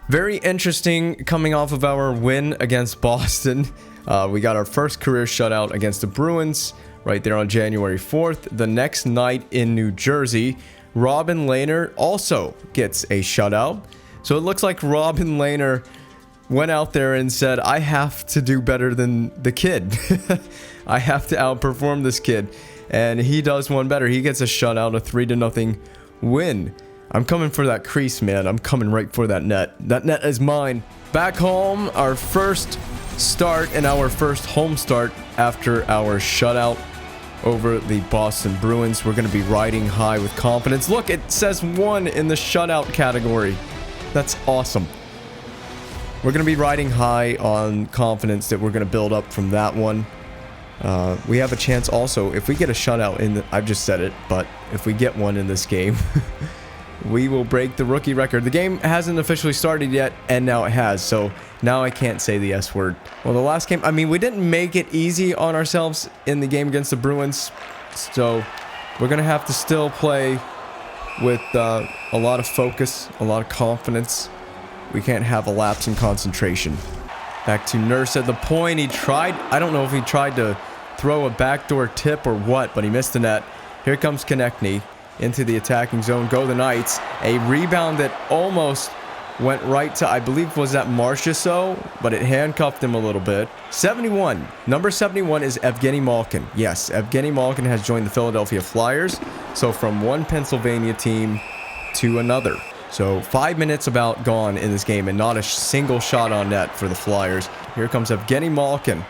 Very interesting coming off of our win against Boston. We got our first career shutout against the Bruins right there on January 4th. The next night in New Jersey, Robin Lehner also gets a shutout. So it looks like Robin Lehner went out there and said, I have to do better than the kid. I have to outperform this kid. And he does one better. He gets a shutout, a 3-0 win. I'm coming for that crease, man. I'm coming right for that net. That net is mine. Back home, our first start and our first home start after our shutout over the Boston Bruins. We're going to be riding high with confidence. Look, it says 1 in the shutout category. That's awesome. We're going to be riding high on confidence that we're going to build up from that one. We have a chance also, if we get a shutout in the... I've just said it, but if we get one in this game... we will break the rookie record. The game hasn't officially started yet, and now it has, so now I can't say the S word. Well, the last game, I mean, we didn't make it easy on ourselves in the game against the Bruins, so we're going to have to still play with a lot of focus, a lot of confidence. We can't have a lapse in concentration. Back to Nurse at the point. He tried, I don't know if he tried to throw a backdoor tip or what, but he missed the net. Here comes Konechny into the attacking zone. Go the Knights. A rebound that almost went right to, I believe, was that Marchessault, but it handcuffed him a little bit. 71. Number 71 is Evgeny Malkin. Yes, Evgeny Malkin has joined the Philadelphia Flyers. So from one Pennsylvania team to another. So 5 minutes about gone in this game and not a single shot on net for the Flyers. Here comes Evgeny Malkin.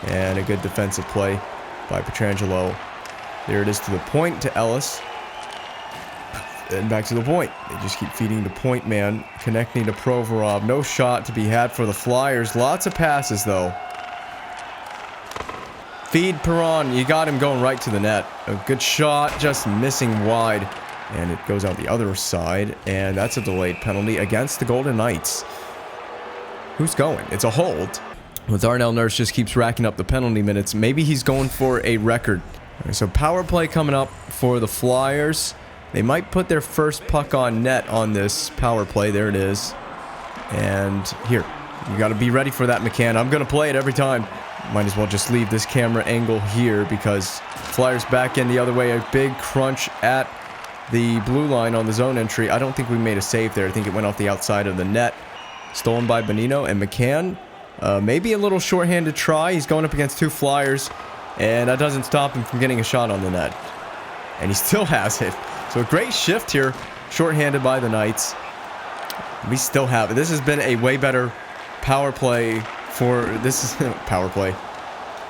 And a good defensive play by Pietrangelo. There it is to the point to Ellis. And back to the point. They just keep feeding the point man. Konechny to Provorov. No shot to be had for the Flyers. Lots of passes, though. Feed Perron. You got him going right to the net. A good shot, just missing wide. And it goes out the other side. And that's a delayed penalty against the Golden Knights. Who's going? It's a hold. With Darnell Nurse just keeps racking up the penalty minutes. Maybe he's going for a record. Right, so power play coming up for the Flyers. They might put their first puck on net on this power play. There it is. And here, you got to be ready for that, McCann. I'm going to play it every time. Might as well just leave this camera angle here because Flyers back in the other way. A big crunch at the blue line on the zone entry. I don't think we made a save there. I think it went off the outside of the net. Stolen by Bonino and McCann. Maybe a little shorthanded try. He's going up against 2 Flyers. And that doesn't stop him from getting a shot on the net. And he still has it. So a great shift here, shorthanded by the Knights. We still have it. This has been a way better power play for this is power play.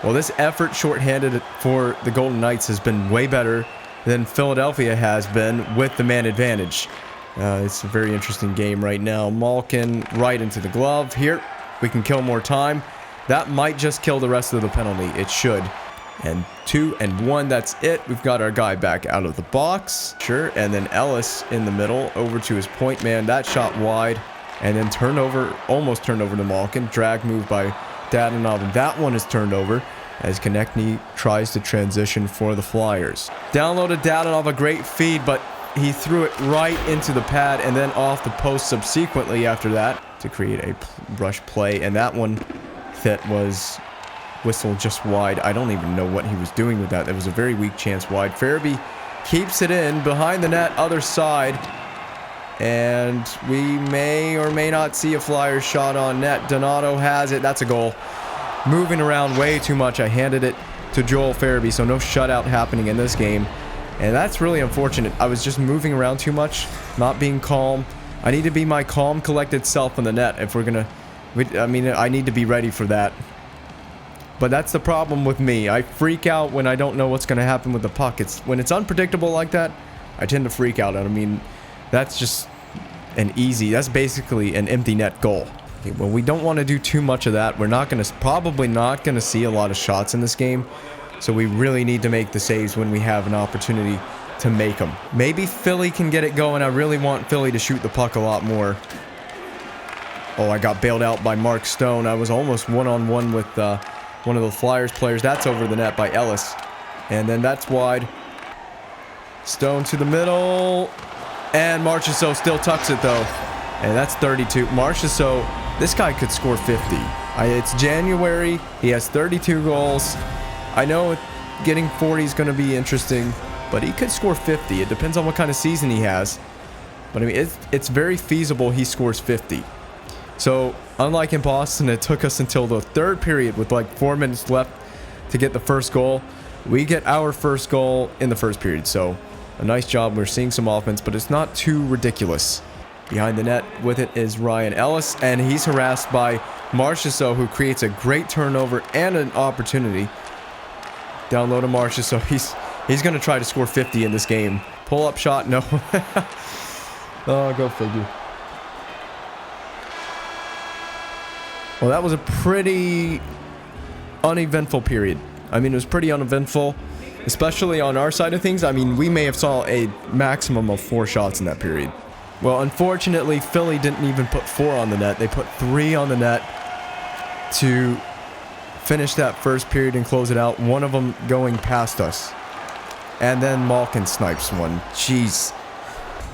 Well, this effort shorthanded for the Golden Knights has been way better than Philadelphia has been with the man advantage. It's a very interesting game right now. Malkin right into the glove. Here, we can kill more time. That might just kill the rest of the penalty. It should. And 2 and 1, that's it. We've got our guy back out of the box. Sure, and then Ellis in the middle over to his point man. That shot wide. And then turnover, almost turned over to Malkin. Drag move by Dadonov, and that one is turned over as Konechny tries to transition for the Flyers. Downloaded Dadonov, a great feed, but he threw it right into the pad and then off the post subsequently after that to create a rush play. And that one that was whistled just wide. I don't even know what he was doing with that. That was a very weak chance wide. Farabee keeps it in behind the net, other side. And we may or may not see a Flyers shot on net. Donato has it. That's a goal. Moving around way too much. I handed it to Joel Farabee, so no shutout happening in this game. And that's really unfortunate. I was just moving around too much, not being calm. I need to be my calm, collected self on the net if we're going to... I mean, I need to be ready for that. But that's the problem with me. I freak out when I don't know what's going to happen with the puck. When it's unpredictable like that, I tend to freak out. I mean, that's just that's basically an empty net goal. Okay, well, we don't want to do too much of that. We're probably not going to see a lot of shots in this game. So we really need to make the saves when we have an opportunity to make them. Maybe Philly can get it going. I really want Philly to shoot the puck a lot more. Oh, I got bailed out by Mark Stone. I was almost one-on-one with one of the Flyers players. That's over the net by Ellis. And then that's wide. Stone to the middle. And Marchessault still tucks it, though. And that's 32. So this guy could score 50. It's January. He has 32 goals. I know getting 40 is going to be interesting, but he could score 50. It depends on what kind of season he has. But I mean, it's very feasible he scores 50. So unlike in Boston, it took us until the third period with like 4 minutes left to get the first goal. We get our first goal in the first period. So a nice job. We're seeing some offense, but it's not too ridiculous. Behind the net with it is Ryan Ellis, and he's harassed by Marchessault, who creates a great turnover and an opportunity. Down low to Marchessault. He's going to try to score 50 in this game. Pull-up shot, no. Oh, go figure. Well, that was a pretty uneventful period. I mean, it was pretty uneventful, especially on our side of things. I mean, we may have saw a maximum of 4 shots in that period. Well, unfortunately, Philly didn't even put 4 on the net. They put 3 on the net to finish that first period and close it out. One of them going past us. And then Malkin snipes one. Jeez.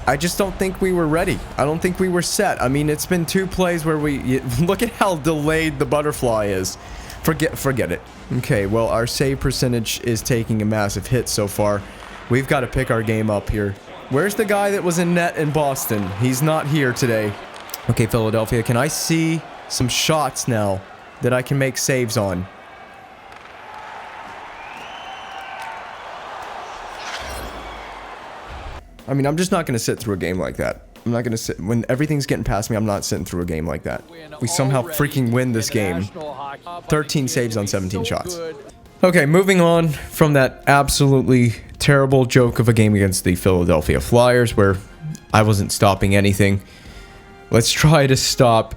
I just don't think we were ready. I don't think we were set. I mean, it's been 2 plays where look at how delayed the butterfly is. Forget it. Okay, well, our save percentage is taking a massive hit so far. We've got to pick our game up here. Where's the guy that was in net in Boston? He's not here today. Okay, Philadelphia, can I see some shots now that I can make saves on? I mean, I'm just not going to sit through a game like that. I'm not going to sit... When everything's getting past me, I'm not sitting through a game like that. We somehow freaking win this game. 13 saves on 17 shots. Okay, moving on from that absolutely terrible joke of a game against the Philadelphia Flyers where I wasn't stopping anything. Let's try to stop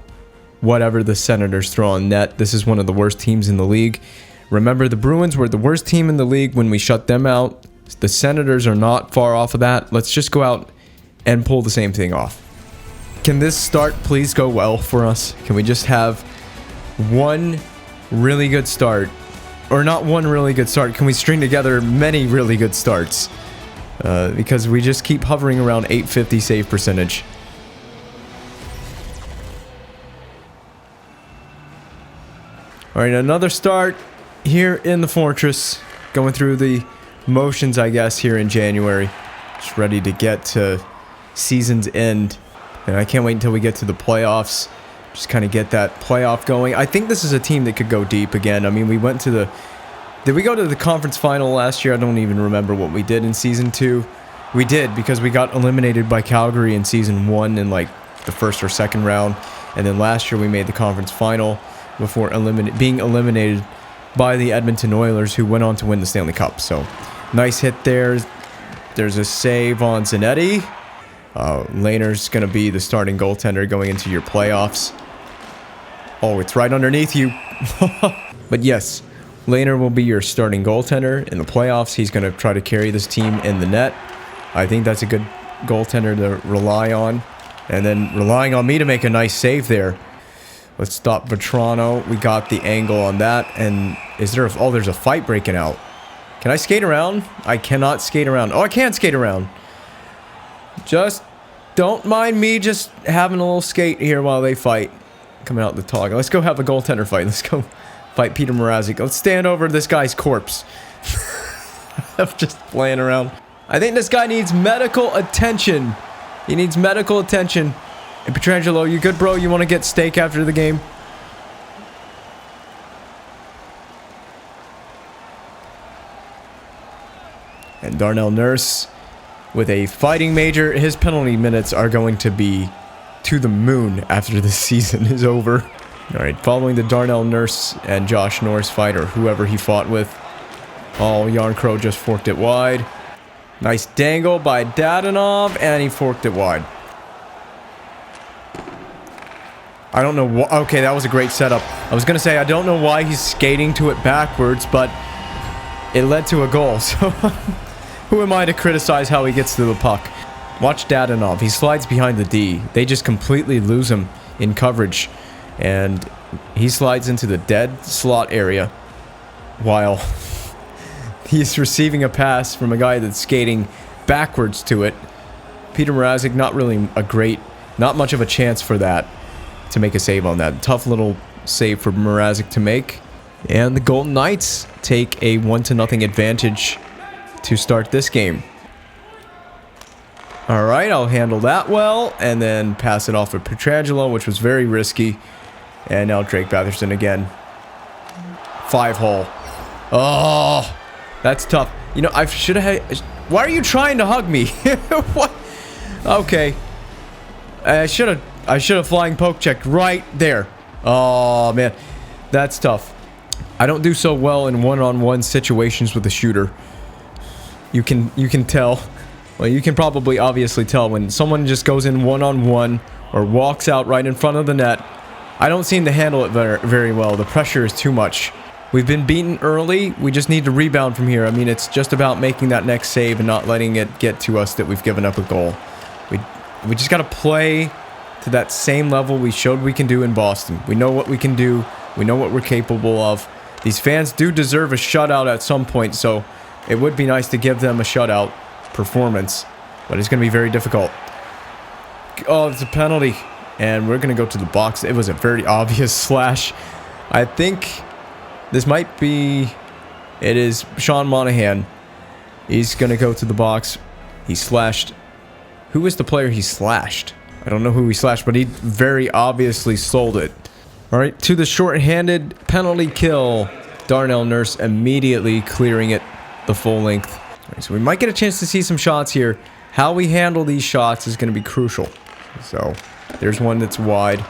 whatever the Senators throw on net. This is one of the worst teams in the league. Remember, the Bruins were the worst team in the league when we shut them out. The Senators are not far off of that. Let's just go out and pull the same thing off. Can this start please go well for us? Can we just have one really good start? Or not one really good start. Can we string together many really good starts? Because we just keep hovering around 850 save percentage. Alright, another start here in the Fortress. Going through the motions, I guess, here in January. Just ready to get to season's end. And I can't wait until we get to the playoffs. Just kind of get that playoff going. I think this is a team that could go deep again. I mean, we went to the... Did we go to the conference final last year? I don't even remember what we did in Season 2. We did, because we got eliminated by Calgary in Season 1 in, like, the first or second round. And then last year we made the conference final before being eliminated by the Edmonton Oilers, who went on to win the Stanley Cup. So, nice hit there. There's a save on Zanetti. Lehner's going to be the starting goaltender going into your playoffs. Oh, it's right underneath you. But yes, Lehner will be your starting goaltender in the playoffs. He's going to try to carry this team in the net. I think that's a good goaltender to rely on. And then relying on me to make a nice save there. Let's stop Vetrano. We got the angle on that. And is there oh, there's a fight breaking out. Can I skate around? I cannot skate around. Oh, I can skate around. Just don't mind me just having a little skate here while they fight. Coming out the toggle. Let's go have a goaltender fight. Let's go fight Peter Mrazek. Let's stand over this guy's corpse. I'm just playing around. I think this guy needs medical attention. He needs medical attention. Hey, Pietrangelo, you good, bro? You want to get steak after the game? And Darnell Nurse with a fighting major. His penalty minutes are going to be to the moon after the season is over. All right, following the Darnell Nurse and Josh Norris fight, or whoever he fought with. Oh, Yarncrow just forked it wide. Nice dangle by Dadonov, and he forked it wide. I don't know what... Okay, that was a great setup. I was going to say, I don't know why he's skating to it backwards, but it led to a goal, so... Who am I to criticize how he gets to the puck? Watch Dadonov. He slides behind the D. They just completely lose him in coverage. And he slides into the dead slot area while he's receiving a pass from a guy that's skating backwards to it. Peter Mrazek, not really a great Not much of a chance for that to make a save on that. Tough little save for Mrazek to make. And the Golden Knights take a 1-0 advantage to start this game. All right, I'll handle that well, and then pass it off to Pietrangelo, which was very risky. And now Drake Batherson again. 5-hole. Oh, that's tough. You know, I should have had... Why are you trying to hug me? What? Okay. I should have flying poke checked right there. Oh, man. That's tough. I don't do so well in one-on-one situations with a shooter. You can tell. Well, you can probably obviously tell when someone just goes in one-on-one or walks out right in front of the net. I don't seem to handle it very well. The pressure is too much. We've been beaten early. We just need to rebound from here. I mean, it's just about making that next save and not letting it get to us that we've given up a goal. We just got to play to that same level we showed we can do in Boston. We know what we can do. We know what we're capable of. These fans do deserve a shutout at some point, so it would be nice to give them a shutout performance, but it's going to be very difficult. Oh, it's a penalty, and we're going to go to the box. It was a very obvious slash. I think this might be... It is Sean Monahan. He's going to go to the box. He slashed... Who was the player he slashed? I don't know who he slashed, but he very obviously sold it. All right, to the short-handed penalty kill. Darnell Nurse immediately clearing it the full length. All right, so we might get a chance to see some shots here. How we handle these shots is going to be crucial. So there's one that's wide.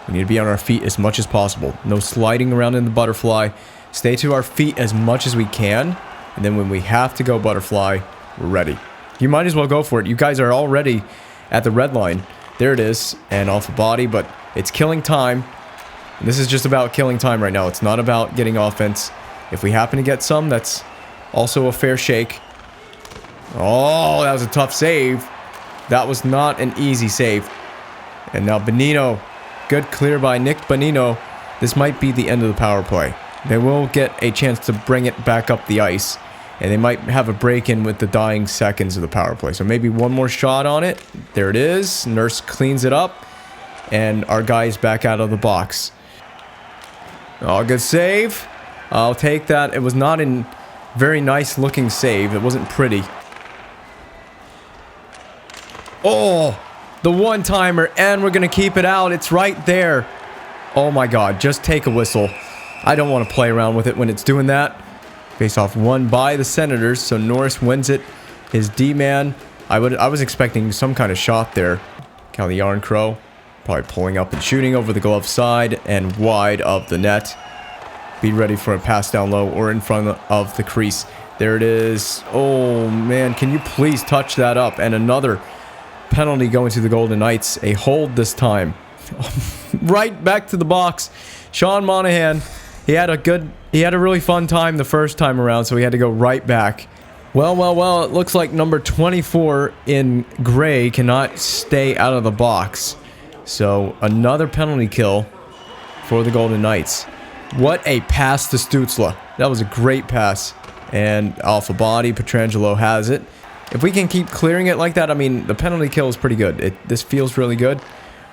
We need to be on our feet as much as possible. No sliding around in the butterfly. Stay to our feet as much as we can. And then when we have to go butterfly, we're ready. You might as well go for it. You guys are already at the red line. There it is. And off the body, but it's killing time. And this is just about killing time right now. It's not about getting offense. If we happen to get some, that's also a fair shake. Oh, that was a tough save. That was not an easy save. And now Bonino. Good clear by Nick Bonino. This might be the end of the power play. They will get a chance to bring it back up the ice. And they might have a break-in with the dying seconds of the power play. So maybe one more shot on it. There it is. Nurse cleans it up. And our guy's back out of the box. Oh, good save. I'll take that. It was not a very nice looking save. It wasn't pretty. Oh, the one-timer. And we're going to keep it out. It's right there. Oh my God. Just take a whistle. I don't want to play around with it when it's doing that. Face-off won by the Senators, so Norris wins it. His D-man. I was expecting some kind of shot there. Calle Yarncrow probably pulling up and shooting over the glove side and wide of the net. Be ready for a pass down low or in front of the crease. There it is. Oh, man. Can you please touch that up? And another penalty going to the Golden Knights. A hold this time. Right back to the box. Sean Monahan. He had a really fun time the first time around, so he had to go right back. Well, it looks like number 24 in gray cannot stay out of the box. So, another penalty kill for the Golden Knights. What a pass to Stützle. That was a great pass. And off a body, Pietrangelo has it. If we can keep clearing it like that, I mean, the penalty kill is pretty good. This feels really good.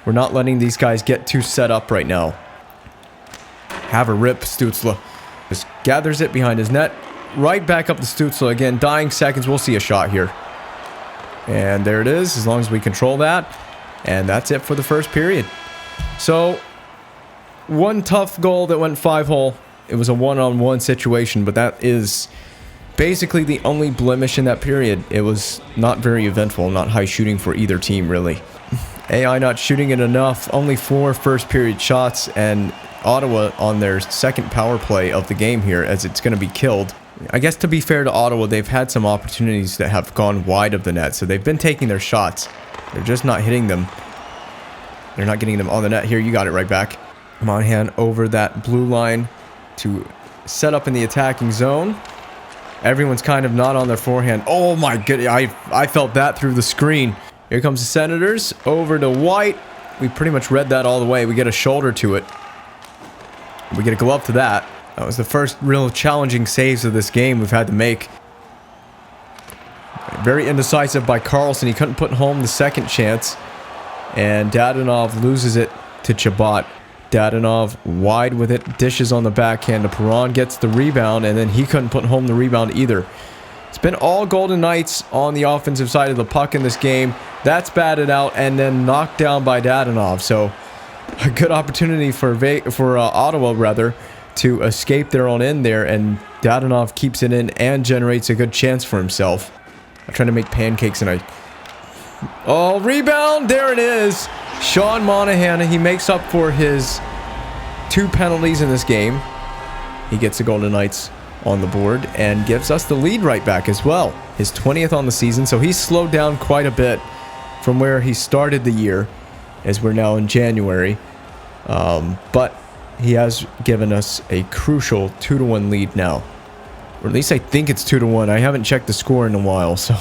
We're not letting these guys get too set up right now. Have a rip, Stützle. Just gathers it behind his net. Right back up to Stützle again. Dying seconds. We'll see a shot here. And there it is, as long as we control that. And that's it for the first period. So, one tough goal that went 5-hole. It was a one-on-one situation, but that is basically the only blemish in that period. It was not very eventful, not high shooting for either team, really. AI not shooting it enough. Only 4 first-period shots, and Ottawa on their second power play of the game here, as it's going to be killed. I guess to be fair to Ottawa, they've had some opportunities that have gone wide of the net, so they've been taking their shots. They're just not hitting them. They're not getting them on the net. Here, you got it right back. Monahan over that blue line to set up in the attacking zone. Everyone's kind of not on their forehand. Oh my goodness, I felt that through the screen. Here comes the Senators over to White. We pretty much read that all the way. We get a shoulder to it. We get a glove to that. That was the first real challenging saves of this game we've had to make. Very indecisive by Carlson. He couldn't put home the second chance. And Dadonov loses it to Chabot. Dadonov wide with it, dishes on the backhand to Perron, gets the rebound, and then he couldn't put home the rebound either. It's been all Golden Knights on the offensive side of the puck in this game. That's batted out and then knocked down by Dadonov. So a good opportunity for Ottawa, rather, to escape their own end there, and Dadonov keeps it in and generates a good chance for himself. I'm trying to make pancakes and oh, rebound! There it is! Sean Monahan, he makes up for his 2 penalties in this game. He gets the Golden Knights on the board and gives us the lead right back as well. His 20th on the season, so he's slowed down quite a bit from where he started the year, as we're now in January. But he has given us a crucial 2-1 lead now. Or at least I think it's 2-1. I haven't checked the score in a while, so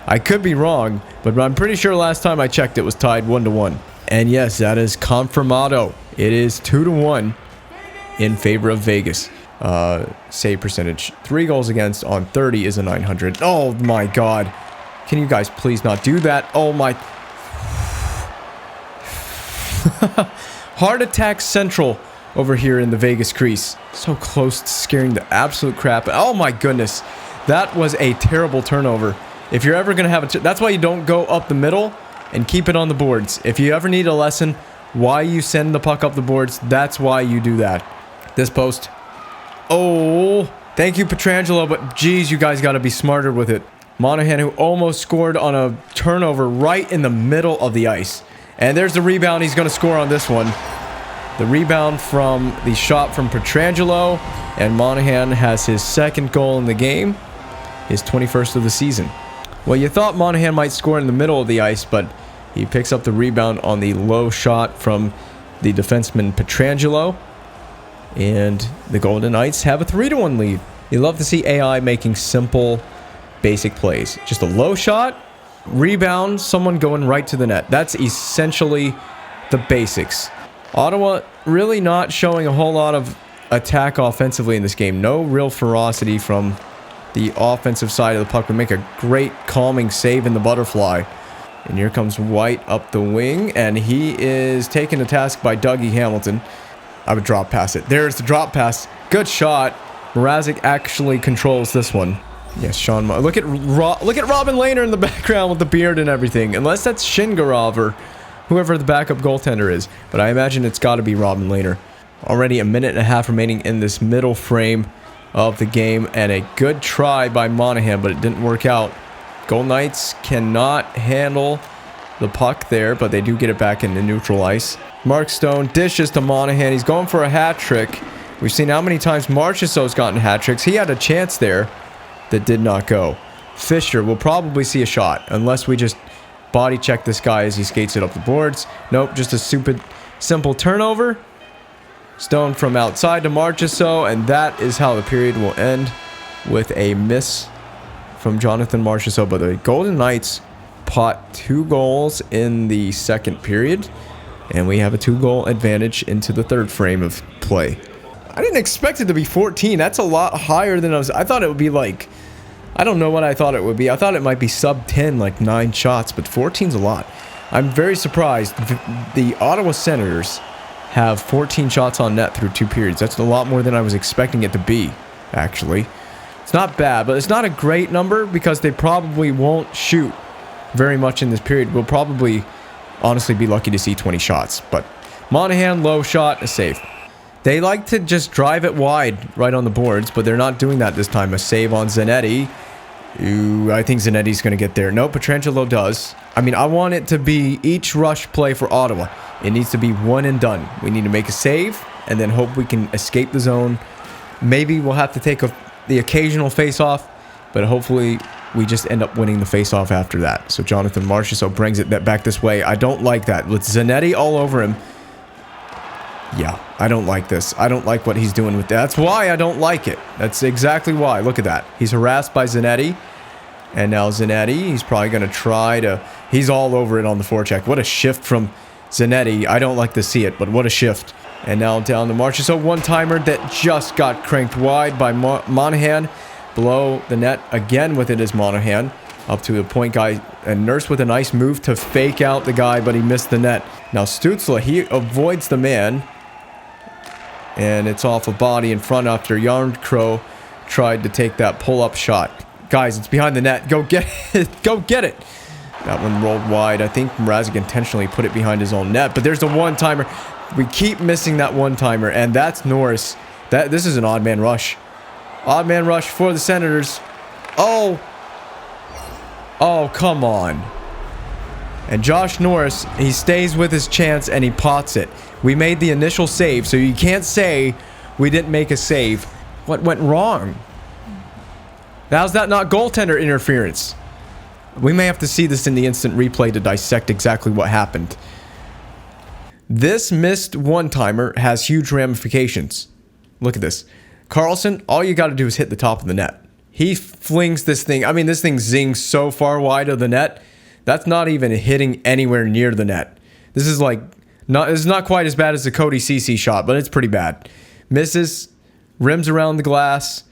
I could be wrong, but I'm pretty sure last time I checked it was tied 1-1. And yes, that is confirmado. It is 2-1 in favor of Vegas. Save percentage. 3 goals against on 30 is a 900. Oh my god. Can you guys please not do that? Oh my. Heart attack central over here in the Vegas crease. So close to scaring the absolute crap. Oh my goodness. That was a terrible turnover. If you're ever going to have that's why you don't go up the middle and keep it on the boards. If you ever need a lesson why you send the puck up the boards, that's why you do that. This post. Oh, thank you, Pietrangelo, but geez, you guys got to be smarter with it. Monahan, who almost scored on a turnover right in the middle of the ice. And there's the rebound. He's going to score on this one. The rebound from the shot from Pietrangelo, and Monahan has his 2nd goal in the game, his 21st of the season. Well, you thought Monahan might score in the middle of the ice, but he picks up the rebound on the low shot from the defenseman Pietrangelo, and the Golden Knights have a 3-1 lead. You love to see AI making simple, basic plays. Just a low shot, rebound, someone going right to the net. That's essentially the basics. Ottawa really not showing a whole lot of attack offensively in this game. No real ferocity from the offensive side of the puck. Would make a great calming save in the butterfly. And here comes White up the wing, and he is taken to task by Dougie Hamilton. I would drop past it. There's the drop pass. Good shot. Mrazek actually controls this one. Yes, Sean. Look at Robin Lehner in the background with the beard and everything. Unless that's Shingarov or whoever the backup goaltender is. But I imagine it's got to be Robin Lehner. Already a minute and a half remaining in this middle frame of the game. And a good try by Monahan, but it didn't work out. Golden Knights cannot handle the puck there, but they do get it back into neutral ice. Mark Stone dishes to Monahan. He's going for a hat trick. We've seen how many times Marchessault's gotten hat tricks. He had a chance there that did not go. Fisher will probably see a shot, unless we just body check this guy as he skates it up the boards. Nope, just a stupid, simple turnover. Stone from outside to Marchessault, and that is how the period will end, with a miss from Jonathan Marchessault. But the Golden Knights pot 2 goals in the 2nd period, and we have a 2-goal advantage into the 3rd frame of play. I didn't expect it to be 14. That's a lot higher than I thought it would be like, I don't know what I thought it would be. I thought it might be sub 10, like 9 shots, but 14's a lot. I'm very surprised. The Ottawa Senators have 14 shots on net through 2 periods. That's a lot more than I was expecting it to be, actually. It's not bad, but it's not a great number because they probably won't shoot very much in this period. We'll probably honestly be lucky to see 20 shots. But Monahan, low shot, a save. They like to just drive it wide right on the boards, but they're not doing that this time. A save on Zanetti. Ooh, I think Zanetti's going to get there. No, Pietrangelo does. I mean, I want it to be each rush play for Ottawa. It needs to be one and done. We need to make a save and then hope we can escape the zone. Maybe we'll have to take the occasional face-off, but hopefully we just end up winning the face-off after that. So Jonathan Marchessault brings it back this way. I don't like that. With Zanetti all over him. Yeah, I don't like this. I don't like what he's doing with that. That's why I don't like it. That's exactly why. Look at that. He's harassed by Zanetti. And now Zanetti, he's probably going to try to... He's all over it on the forecheck. What a shift from Zanetti. I don't like to see it, but what a shift. And now down to Marchessault. One-timer that just got cranked wide by Monahan. Below the net again with it is Monahan. up to the point guy. And Nurse with a nice move to fake out the guy, but he missed the net. Now Stützle, he avoids the man. And it's off a body in front after Yarncrow tried to take that pull-up shot. Guys, it's behind the net. Go get it. Go get it. That one rolled wide. I think Mrazek intentionally put it behind his own net. But there's the one-timer. We keep missing that one-timer. And that's Norris. This is an odd man rush. Odd man rush for the Senators. Oh. Oh, come on. And Josh Norris, he stays with his chance and he pots it. We made the initial save, so you can't say we didn't make a save. What went wrong? How's that not goaltender interference? We may have to see this in the instant replay to dissect exactly what happened. This missed one-timer has huge ramifications. Look at this. Carlson, all you got to do is hit the top of the net. He flings this thing. I mean, this thing zings so far wide of the net. That's not even hitting anywhere near the net. This is like, it's not quite as bad as the Cody Ceci shot, but it's pretty bad. Misses, rims around the glass.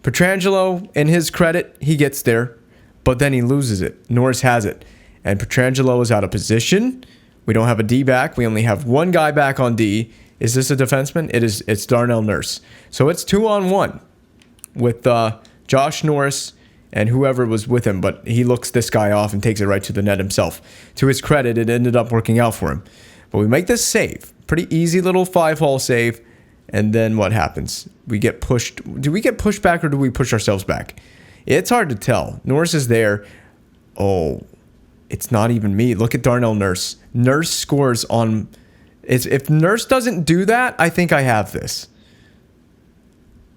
Pietrangelo, in his credit, he gets there, but then he loses it. Norris has it. And Pietrangelo is out of position. We don't have a D back. We only have one guy back on D. Is this a defenseman? It's Darnell Nurse. So it's 2-on-1 with Josh Norris and whoever was with him, but he looks this guy off and takes it right to the net himself. To his credit, it ended up working out for him. But we make this save. Pretty easy little 5-hole save. And then what happens? We get pushed. Do we get pushed back or do we push ourselves back? It's hard to tell. Norris is there. Oh, it's not even me. Look at Darnell Nurse. Nurse scores on... If Nurse doesn't do that, I think I have this.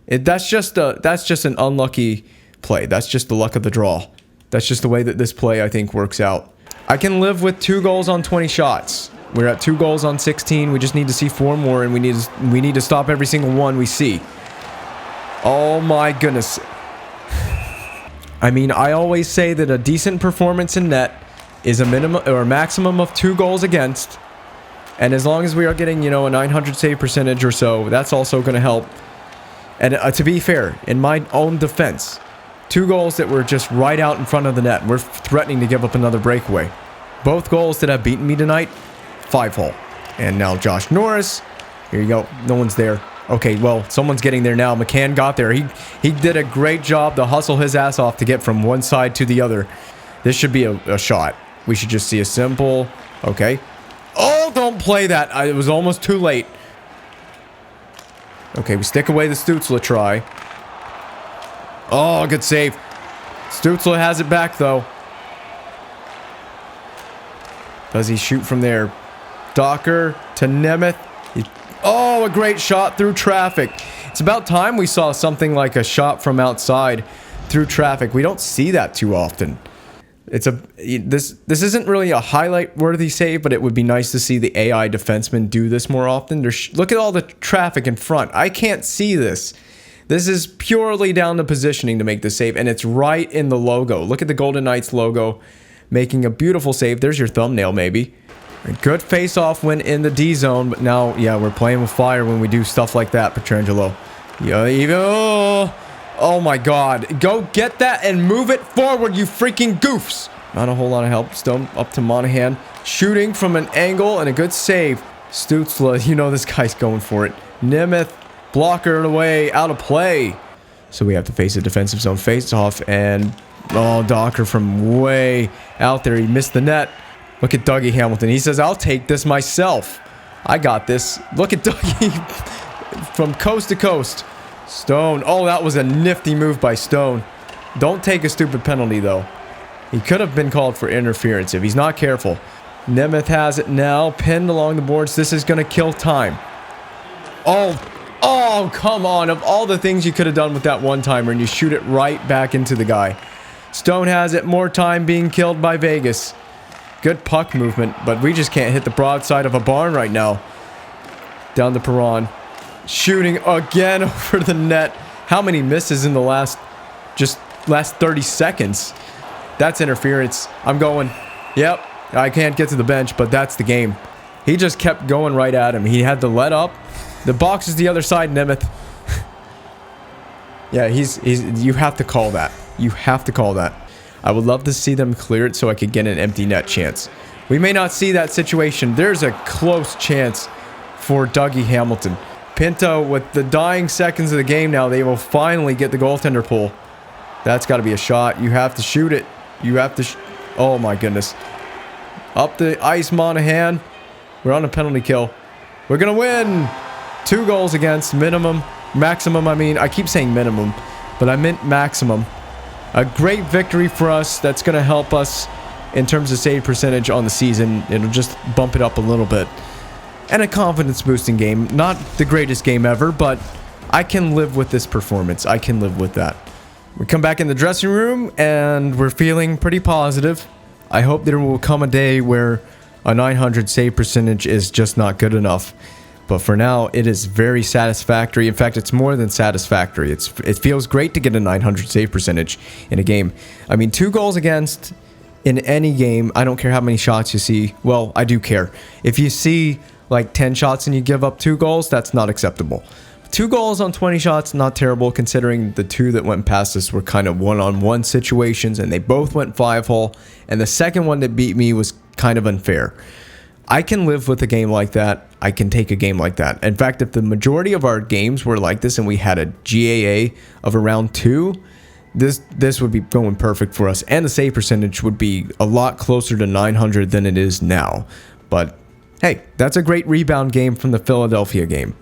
That's just an unlucky play. That's just the luck of the draw. That's just the way that this play, I think, works out. I can live with 2 goals on 20 shots. We're at 2 goals on 16. We just need to see 4 more, and we need to stop every single one we see. Oh my goodness. I mean, I always say that a decent performance in net is a minimum or a maximum of 2 goals against. And as long as we are getting, you know, a 900 save percentage or so, that's also going to help. And to be fair, in my own defense, 2 goals that were just right out in front of the net. We're threatening to give up another breakaway. Both goals that have beaten me tonight, 5-hole. And now Josh Norris. Here you go. No one's there. Okay, well, someone's getting there now. McCann got there. He did a great job to hustle his ass off to get from one side to the other. This should be a shot. We should just see a simple... Okay. Oh, don't play that. It was almost too late. Okay, we stick away the Stützle try. Oh, good save. Stützle has it back, though. Does he shoot from there? Docker to Nemeth. Oh, a great shot through traffic. It's about time we saw something like a shot from outside through traffic. We don't see that too often. This isn't really a highlight-worthy save, but it would be nice to see the AI defenseman do this more often. Look at all the traffic in front. I can't see this. This is purely down to positioning to make the save, and it's right in the logo. Look at the Golden Knights logo, making a beautiful save. There's your thumbnail, maybe. A good face-off when in the D zone, but now, yeah, we're playing with fire when we do stuff like that, Pietrangelo. Yeah, oh my God. Go get that and move it forward, you freaking goofs. Not a whole lot of help. Still up to Monahan. Shooting from an angle and a good save. Stützle, you know this guy's going for it. Nemeth, blocker away, out of play. So we have to face a defensive zone face-off, and oh, Docker from way out there. He missed the net. Look at Dougie Hamilton. He says, I'll take this myself. I got this. Look at Dougie from coast to coast. Stone. Oh, that was a nifty move by Stone. Don't take a stupid penalty, though. He could have been called for interference if he's not careful. Nemeth has it now. Pinned along the boards. This is going to kill time. Oh, come on. Of all the things you could have done with that one-timer, and you shoot it right back into the guy. Stone has it. More time being killed by Vegas. Good puck movement, but we just can't hit the broadside of a barn right now. Down to Perron. Shooting again over the net. How many misses in the last 30 seconds? That's interference. I'm going. Yep, I can't get to the bench, but that's the game. He just kept going right at him. He had to let up. The box is the other side, Nemeth. Yeah, you have to call that. You have to call that. I would love to see them clear it so I could get an empty net chance. We may not see that situation. There's a close chance for Dougie Hamilton. Pinto, with the dying seconds of the game now, they will finally get the goaltender pull. That's got to be a shot. You have to shoot it. You have to... oh, my goodness. Up the ice, Monahan. We're on a penalty kill. We're going to win. 2 goals against. Maximum, I mean. I keep saying minimum, but I meant maximum. A great victory for us. That's going to help us in terms of save percentage on the season. It'll just bump it up a little bit. And a confidence-boosting game. Not the greatest game ever, but I can live with this performance. I can live with that. We come back in the dressing room, and we're feeling pretty positive. I hope there will come a day where a 900 save percentage is just not good enough. But for now, it is very satisfactory. In fact, it's more than satisfactory. It feels great to get a 900 save percentage in a game. I mean, 2 goals against in any game. I don't care how many shots you see. Well, I do care. If you see like 10 shots and you give up 2 goals, that's not acceptable. 2 goals on 20 shots, not terrible, considering the 2 that went past us were kind of one-on-one situations, and they both went 5-hole, and the second one that beat me was kind of unfair. I can live with a game like that. I can take a game like that. In fact, if the majority of our games were like this and we had a GAA of around 2, this would be going perfect for us, and the save percentage would be a lot closer to 900 than it is now. But hey, that's a great rebound game from the Philadelphia game.